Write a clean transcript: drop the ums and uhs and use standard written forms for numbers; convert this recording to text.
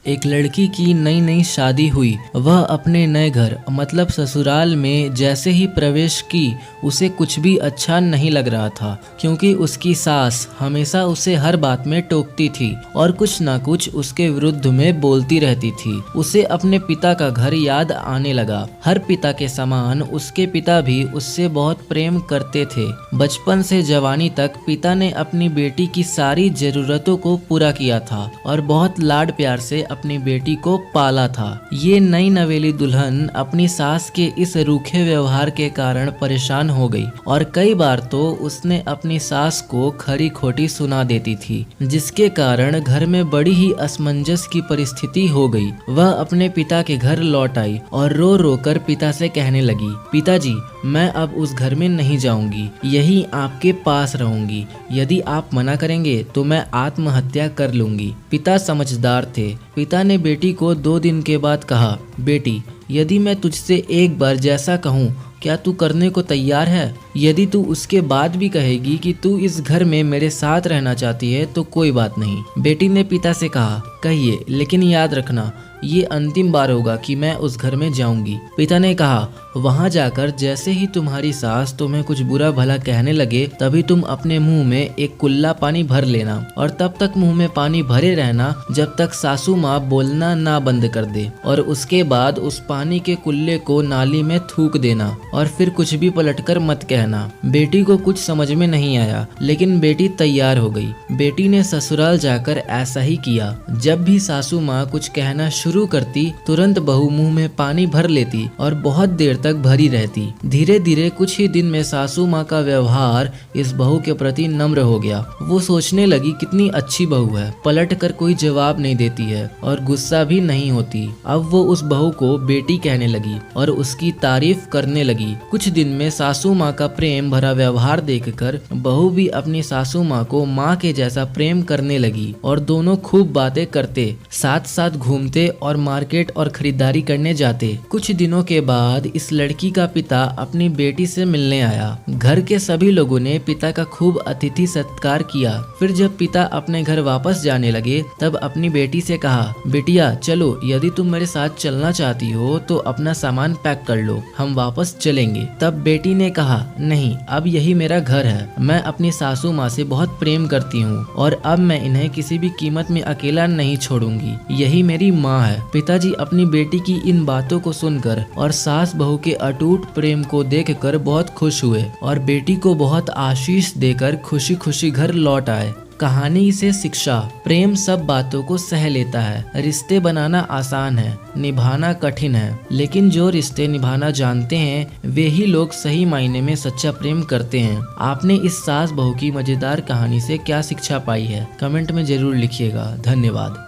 एक लड़की की नई नई शादी हुई। वह अपने नए घर मतलब ससुराल में जैसे ही प्रवेश की उसे कुछ भी अच्छा नहीं लग रहा था, क्योंकि उसकी सास हमेशा उसे हर बात में टोकती थी और कुछ ना कुछ उसके विरुद्ध में बोलती रहती थी। उसे अपने पिता का घर याद आने लगा। हर पिता के समान उसके पिता भी उससे बहुत प्रेम करते थे। बचपन से जवानी तक पिता ने अपनी बेटी की सारी जरूरतों को पूरा किया था और बहुत लाड प्यार से अपनी बेटी को पाला था। ये नई नवेली दुल्हन अपनी सास के इस रूखे व्यवहार के कारण परेशान हो गई और कई बार तो उसने अपनी सास को खरी खोटी सुना देती थी, जिसके कारण घर में बड़ी ही असमंजस की परिस्थिति हो गई। वह अपने पिता के घर लौट आई और रो रो कर पिता से कहने लगी, पिताजी, मैं अब उस घर में नहीं जाऊंगी, यही आपके पास रहूंगी। यदि आप मना करेंगे तो मैं आत्महत्या कर लूंगी। पिता समझदार थे। पिता ने बेटी को 2 दिन के बाद कहा, बेटी, यदि मैं तुझसे एक बार जैसा कहूँ क्या तू करने को तैयार है? यदि तू उसके बाद भी कहेगी कि तू इस घर में मेरे साथ रहना चाहती है तो कोई बात नहीं। बेटी ने पिता से कहा, कहिए, लेकिन याद रखना ये अंतिम बार होगा कि मैं उस घर में जाऊंगी। पिता ने कहा, वहां जाकर जैसे ही तुम्हारी सास तुम्हें कुछ बुरा भला कहने लगे तभी तुम अपने मुंह में एक कुल्ला पानी भर लेना और तब तक मुंह में पानी भरे रहना जब तक सासू माँ बोलना ना बंद कर दे, और उसके बाद उस पानी के कुल्ले को नाली में थूक देना और फिर कुछ भी पलटकर मत कहना। बेटी को कुछ समझ में नहीं आया, लेकिन बेटी तैयार हो गई। बेटी ने ससुराल जाकर ऐसा ही किया। जब भी सासू माँ कुछ कहना शुरू करती तुरंत बहू मुंह में पानी भर लेती और बहुत देर तक भरी रहती। धीरे धीरे कुछ ही दिन में सासू माँ का व्यवहार इस बहू के प्रति नम्र हो गया। वो सोचने लगी कितनी अच्छी बहू है, पलट कर कोई जवाब नहीं देती है और गुस्सा भी नहीं होती। अब वो उस बहू को बेटी कहने लगी और उसकी तारीफ करने लगी। कुछ दिन में सासू माँ का प्रेम भरा व्यवहार देखकर बहू भी अपनी सासू माँ को माँ के जैसा प्रेम करने लगी और दोनों खूब बातें करते, साथ साथ घूमते और मार्केट और खरीदारी करने जाते। कुछ दिनों के बाद इस लड़की का पिता अपनी बेटी से मिलने आया। घर के सभी लोगों ने पिता का खूब अतिथि सत्कार किया। फिर जब पिता अपने घर वापस जाने लगे तब अपनी बेटी से कहा, बेटिया चलो, यदि तुम मेरे साथ चलना चाहती हो तो अपना सामान पैक कर लो, हम वापस चलेंगे। तब बेटी ने कहा, नहीं, अब यही मेरा घर है। मैं अपनी सासू माँ से बहुत प्रेम करती हूँ और अब मैं इन्हें किसी भी कीमत में अकेला नहीं छोड़ूंगी, यही मेरी माँ है। पिताजी अपनी बेटी की इन बातों को सुनकर और सास बहू के अटूट प्रेम को देखकर बहुत खुश हुए और बेटी को बहुत आशीष देकर खुशी खुशी घर लौट आए। कहानी से शिक्षा, प्रेम सब बातों को सह लेता है। रिश्ते बनाना आसान है, निभाना कठिन है, लेकिन जो रिश्ते निभाना जानते हैं वे ही लोग सही मायने में सच्चा प्रेम करते हैं। आपने इस सास बहू की मजेदार कहानी से क्या शिक्षा पाई है? कमेंट में जरूर लिखिएगा। धन्यवाद।